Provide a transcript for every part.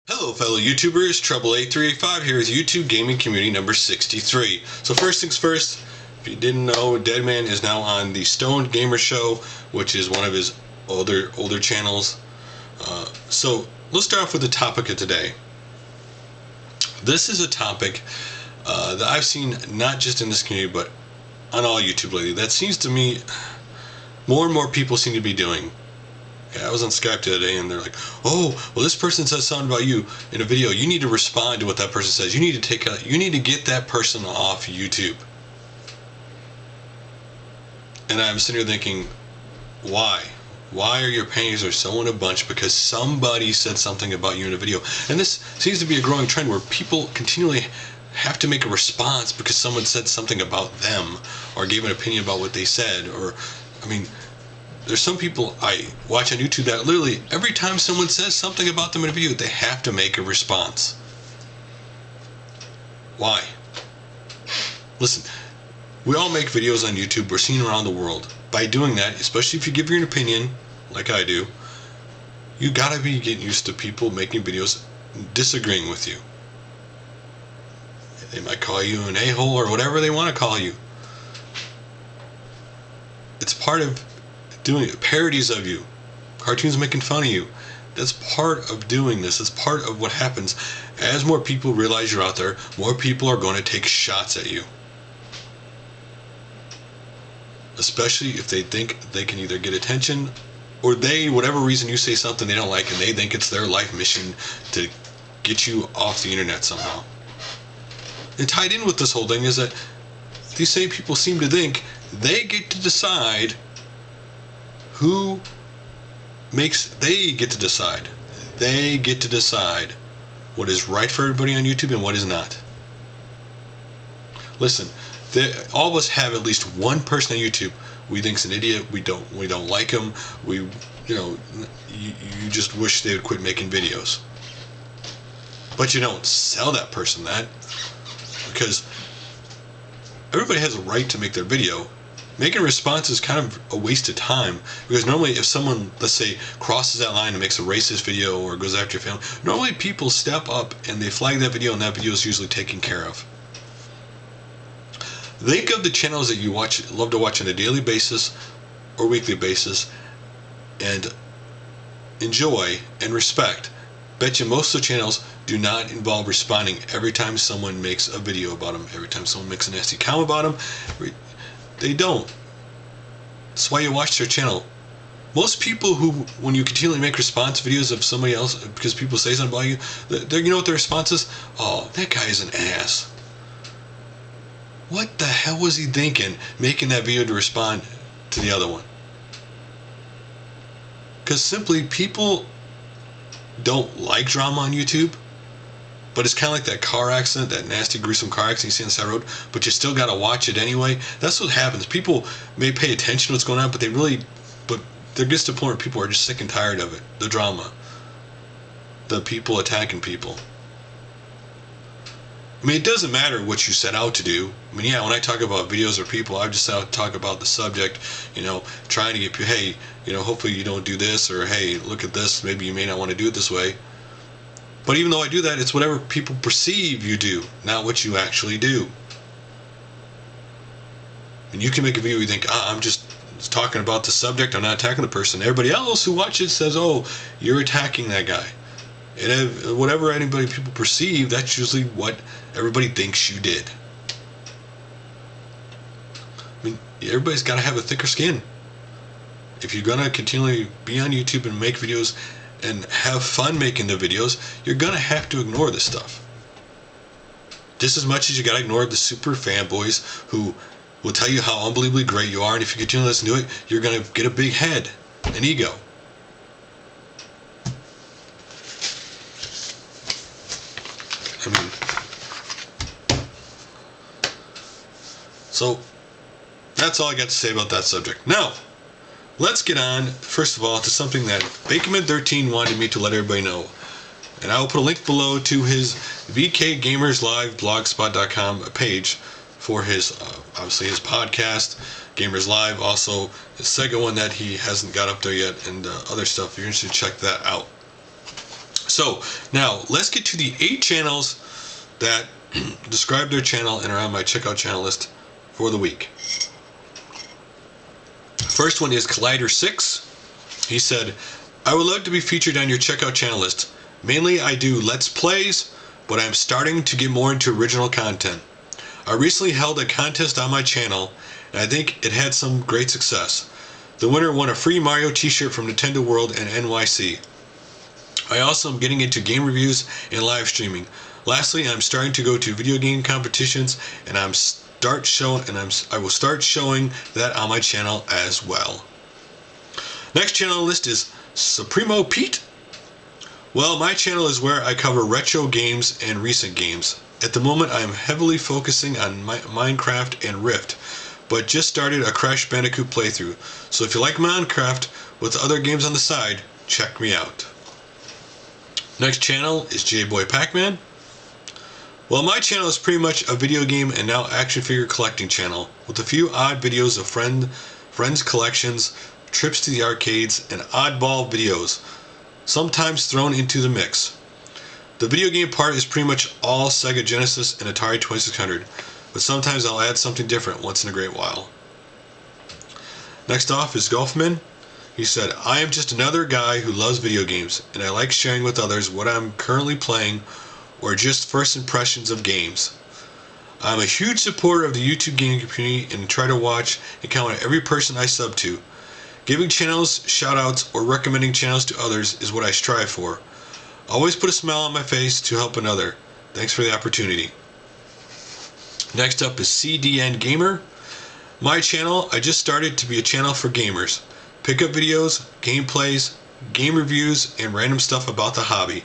Hello fellow YouTubers, Trouble8385 here with YouTube Gaming Community number 63. So first things first, if you didn't know, Deadman is now on the Stoned Gamer Show, which is one of his older channels. So let's start off with the topic of today. This is a topic that I've seen not just in this community but on all YouTube lately. That seems to me more and more people seem to be doing. I was on Skype today and they're like, oh, well this person says something about you in a video. You need to respond to what that person says. You need to get that person off YouTube. And I'm sitting here thinking, why? Why are your panties are so in a bunch because somebody said something about you in a video? And this seems to be a growing trend where people continually have to make a response because someone said something about them or gave an opinion about what they said. Or, I mean, there's some people I watch on YouTube that literally every time someone says something about them in a video, they have to make a response. Why? Listen, we all make videos on YouTube. We're seen around the world. By doing that, especially if you give your opinion, like I do, you gotta be getting used to people making videos disagreeing with you. They might call you an a-hole or whatever they want to call you. It's part of doing parodies of you, cartoons making fun of you. That's part of doing this. It's part of what happens. As more people realize you're out there, more people are going to take shots at you. Especially if they think they can either get attention or whatever reason you say something they don't like and they think it's their life mission to get you off the internet somehow. And tied in with this whole thing is that these same people seem to think they get to decide they get to decide what is right for everybody on YouTube and what is not. Listen, all of us have at least one person on YouTube we think's an idiot. We don't like him. You just wish they would quit making videos. But you don't sell that person that, because everybody has a right to make their video. Making a response is kind of a waste of time, because normally if someone, let's say, crosses that line and makes a racist video or goes after your family, normally people step up and they flag that video, and that video is usually taken care of. Think of the channels that you love to watch on a daily basis or weekly basis and enjoy and respect. Bet you most of the channels do not involve responding every time someone makes a video about them, every time someone makes a nasty comment about them. They don't. That's why you watch their channel. Most people who, when you continually make response videos of somebody else because people say something about you, you know what their response is? Oh, that guy is an ass. What the hell was he thinking making that video to respond to the other one? Because simply people don't like drama on YouTube. But it's kind of like that car accident, that nasty, gruesome car accident you see on the side of the road, but you still got to watch it anyway. That's what happens. People may pay attention to what's going on, but there gets to a point where people are just sick and tired of it. The drama. The people attacking people. I mean, it doesn't matter what you set out to do. I mean, yeah, when I talk about videos or people, I just set out to talk about the subject, trying to get people, hey, hopefully you don't do this, or hey, look at this, maybe you may not want to do it this way. But even though I do that, it's whatever people perceive you do, not what you actually do. And you can make a video where you think, I'm just talking about the subject, I'm not attacking the person. Everybody else who watches says, oh, you're attacking that guy. And whatever people perceive, that's usually what everybody thinks you did. I mean, everybody's got to have a thicker skin. If you're going to continually be on YouTube and make videos and have fun making the videos, you're gonna have to ignore this stuff. Just as much as you gotta ignore the super fanboys who will tell you how unbelievably great you are, and if you continue to listen to it, you're gonna get a big head, an ego. I mean, so that's all I got to say about that subject. Now, let's get on, first of all, to something that BaconMan13 wanted me to let everybody know. And I will put a link below to his VK Gamers Live blogspot.com page for his, obviously his podcast, Gamers Live, also his Sega one that he hasn't got up there yet, and other stuff. You're interested, check that out. So now let's get to the 8 channels that describe their channel and are on my checkout channel list for the week. First one is Collider6. He said, I would love to be featured on your checkout channel list. Mainly I do Let's Plays, but I'm starting to get more into original content. I recently held a contest on my channel, and I think it had some great success. The winner won a free Mario t-shirt from Nintendo World and NYC. I also am getting into game reviews and live streaming. Lastly, I'm starting to go to video game competitions, and I will start showing that on my channel as well. Next channel on the list is Supremo Pete. Well, my channel is where I cover retro games and recent games. At the moment, I am heavily focusing on Minecraft and Rift, but just started a Crash Bandicoot playthrough. So if you like Minecraft with other games on the side, check me out. Next channel is J-Boy Pac-Man. Well, my channel is pretty much a video game and now action figure collecting channel, with a few odd videos of friends collections, trips to the arcades, and oddball videos, sometimes thrown into the mix. The video game part is pretty much all Sega Genesis and Atari 2600, but sometimes I'll add something different once in a great while. Next off is Golfman. He said, I am just another guy who loves video games, and I like sharing with others what I'm currently playing or just first impressions of games. I'm a huge supporter of the YouTube gaming community and try to watch and comment on every person I sub to. Giving channels shoutouts or recommending channels to others is what I strive for. I always put a smile on my face to help another. Thanks for the opportunity. Next up is CDN Gamer. My channel, I just started to be a channel for gamers. Pickup videos, gameplays, game reviews, and random stuff about the hobby.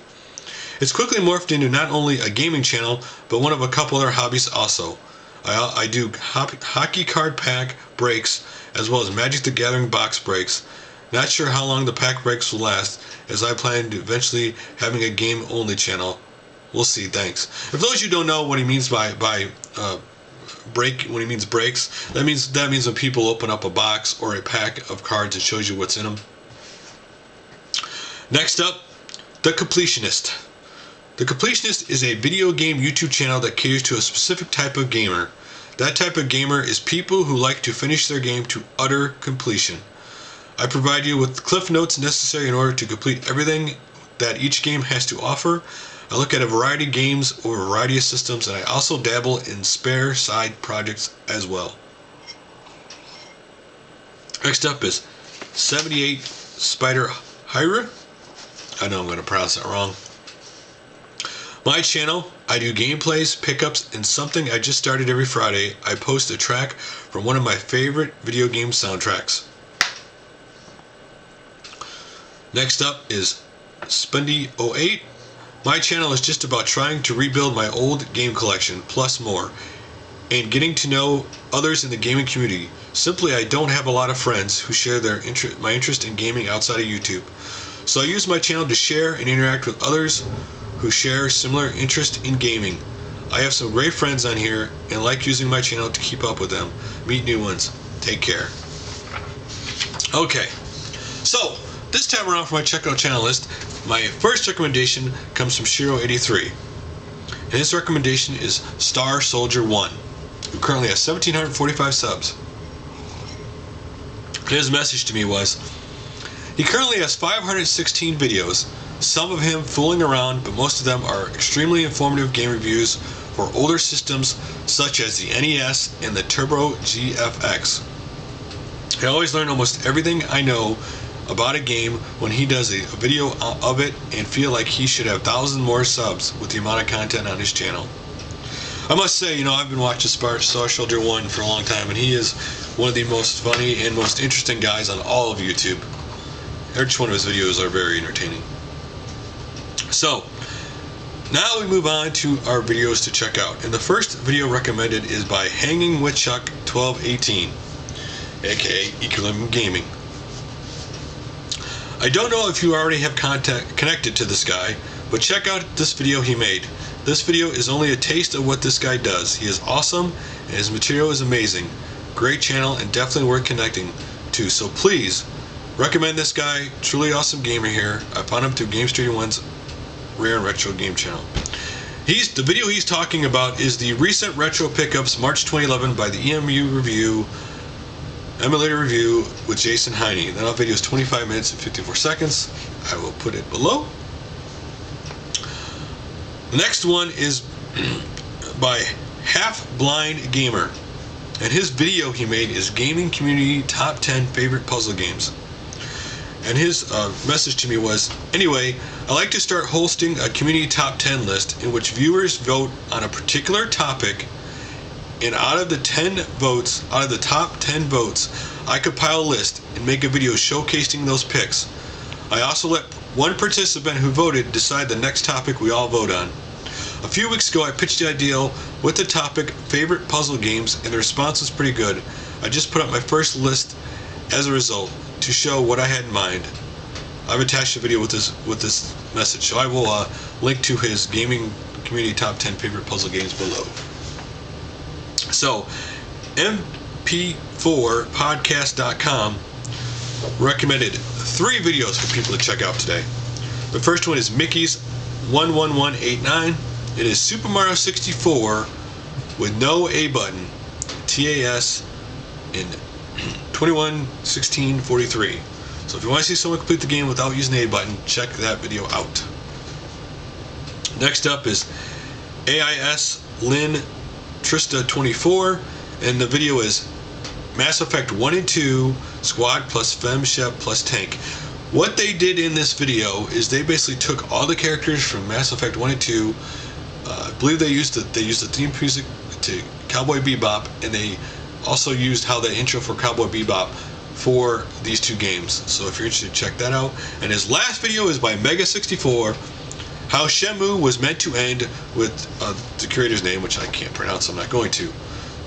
It's quickly morphed into not only a gaming channel, but one of a couple other hobbies also. I do hockey card pack breaks, as well as Magic the Gathering box breaks. Not sure how long the pack breaks will last, as I plan to eventually having a game-only channel. We'll see, thanks. For those of you who don't know what he means by break, when he means breaks, that means when people open up a box or a pack of cards, it shows you what's in them. Next up, The Completionist. The Completionist is a video game YouTube channel that caters to a specific type of gamer. That type of gamer is people who like to finish their game to utter completion. I provide you with cliff notes necessary in order to complete everything that each game has to offer. I look at a variety of games or a variety of systems, and I also dabble in spare side projects as well. Next up is 78 Spider Hyra. I know I'm going to pronounce that wrong. My channel, I do gameplays, pickups, and something I just started every Friday. I post a track from one of my favorite video game soundtracks. Next up is Spendy08. My channel is just about trying to rebuild my old game collection, plus more, and getting to know others in the gaming community. Simply, I don't have a lot of friends who share my interest in gaming outside of YouTube. So I use my channel to share and interact with others who share similar interest in gaming. I have some great friends on here and like using my channel to keep up with them, meet new ones. Take care. Okay, so this time around for my checkout channel list, my first recommendation comes from Shiro83. And his recommendation is Star Soldier 1, who currently has 1,745 subs. His message to me was, he currently has 516 videos, some of him fooling around, but most of them are extremely informative game reviews for older systems such as the NES and the Turbo GFX. I always learn almost everything I know about a game when he does a video of it, and feel like he should have thousands more subs with the amount of content on his channel. I must say, I've been watching Star Soldier 1 for a long time, and he is one of the most funny and most interesting guys on all of YouTube. Each one of his videos are very entertaining. So, now we move on to our videos to check out. And the first video recommended is by Hanging with Chuck 1218, aka Equilibrium Gaming. I don't know if you already have connected to this guy, but check out this video he made. This video is only a taste of what this guy does. He is awesome, and his material is amazing. Great channel, and definitely worth connecting to. So please, recommend this guy. Truly awesome gamer here. I found him through Game Street 1's Rare and Retro Game Channel. The video he's talking about is the recent retro pickups March 2011 by the TheEMUreview emulator review with Jason Heine. That video is 25 minutes and 54 seconds. I will put it below. The next one is by HalfBlindGamer, and his video he made is Gaming Community Top 10 Favorite Puzzle Games. And his message to me was, anyway, I like to start hosting a community top 10 list in which viewers vote on a particular topic, and out of the top 10 votes, I compile a list and make a video showcasing those picks. I also let one participant who voted decide the next topic we all vote on. A few weeks ago I pitched the idea with the topic favorite puzzle games, and the response was pretty good. I just put up my first list as a result to show what I had in mind. I've attached a video with this message, so I will link to his gaming community top 10 favorite puzzle games below. So mp4podcast.com recommended 3 videos for people to check out today. The first one is Mickey's 11189. It is Super Mario 64 with no A button, TAS in 21:16:43. So if you want to see someone complete the game without using the A button, check that video out. Next up is AIS Lynn Trista 24, and the video is Mass Effect 1 and 2 Squad+Femshep+Tank. What they did in this video is they basically took all the characters from Mass Effect 1 and 2. I believe they used the theme music to Cowboy Bebop, and they also used how the intro for Cowboy Bebop for these 2 games. So if you're interested, check that out. And his last video is by Mega64, how Shenmue was meant to end, with the creator's name, which I can't pronounce, I'm not going to.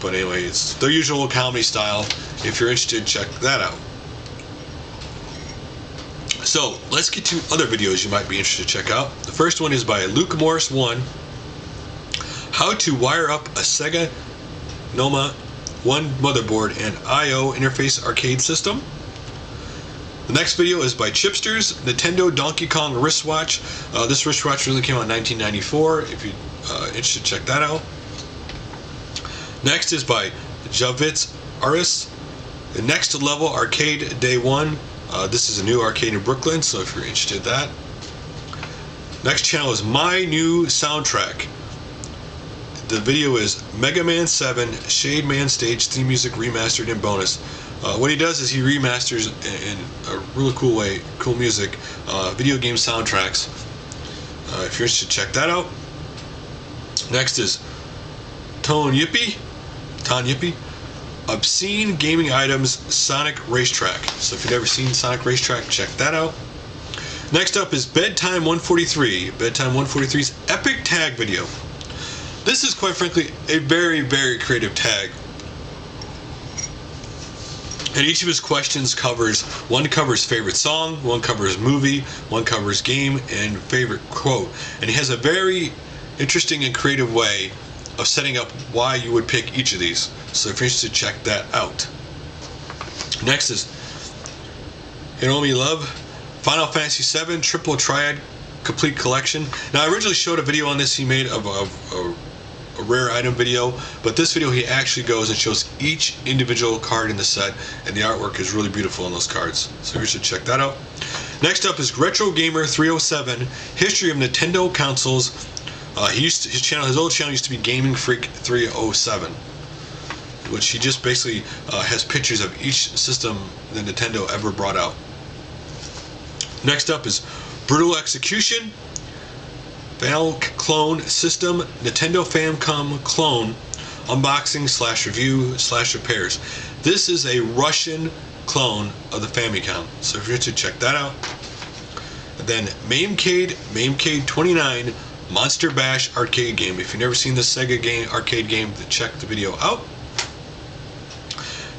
But anyway, it's their usual comedy style. If you're interested, check that out. So let's get to other videos you might be interested to check out. The first one is by Luke Morris 1, how to wire up a Sega Naomi 1 motherboard and I/O interface arcade system. The next video is by Chipsturs, Nintendo Donkey Kong wristwatch. This wristwatch really came out in 1994. If you're interested, check that out. Next is by JavitsArias, the Next Level Arcade Day 1. This is a new arcade in Brooklyn, so if you're interested in that. Next channel is MyNewSoundTrack. The video is MegaMan 7 Shade Man Stage theme music remastered and bonus. What he does is he remasters in a really cool way, cool music, video game soundtracks. If you're interested, check that out. Next is Tonyippee, Obscene Gaming Items Sonic Racetrack. So if you've never seen Sonic Racetrack, check that out. Next up is Bedtime 143, Bedtime 143's epic tag video. This is quite frankly a very, very creative tag. And each of his questions one covers favorite song, one covers movie, one covers game, and favorite quote. And he has a very interesting and creative way of setting up why you would pick each of these. So if you're interested, check that out. Next is HitomiLove, Final Fantasy VII Triple Triad Complete Collection. Now I originally showed a video on this he made of a rare item video, but this video he actually goes and shows each individual card in the set, and the artwork is really beautiful on those cards, so you should check that out. Next up is Retro Gamer 307, History of Nintendo Consoles. His old channel used to be Gaming Freak 307, which he just basically has pictures of each system that Nintendo ever brought out. Next up is Brutalexecution, Famiclone System, Nintendo Famicom Clone, Unboxing / Review / Repairs. This is a Russian clone of the Famicom, so if you're interested, check that out. And then Mamecade 29, Monster Bash arcade game. If you've never seen this Sega game, arcade game, then check the video out.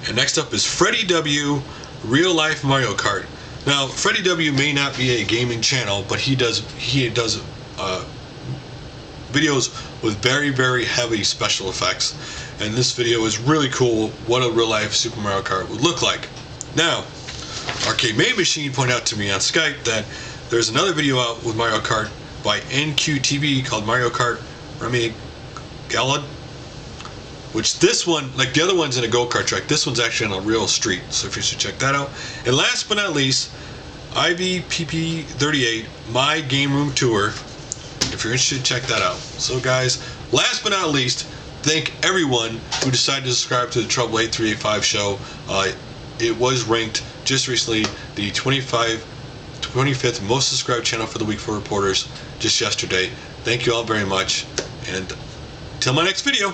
And next up is Freddy W, Real Life Mario Kart. Now, Freddy W may not be a gaming channel, but he does videos with very, very heavy special effects. And this video is really cool, what a real life Super Mario Kart would look like. Now, Arcade Main Machine pointed out to me on Skype that there's another video out with Mario Kart by NQTV called Mario Kart REMASTERED, which this one, like the other one's in a go-kart track, this one's actually on a real street, so if you should check that out. And last but not least, IVPP38 My Game Room Tour. If you're interested, check that out. So guys, last but not least, thank everyone who decided to subscribe to the Trouble 8385 show. It was ranked just recently the 25th most subscribed channel for the week for reporters just yesterday. Thank you all very much, and till my next video.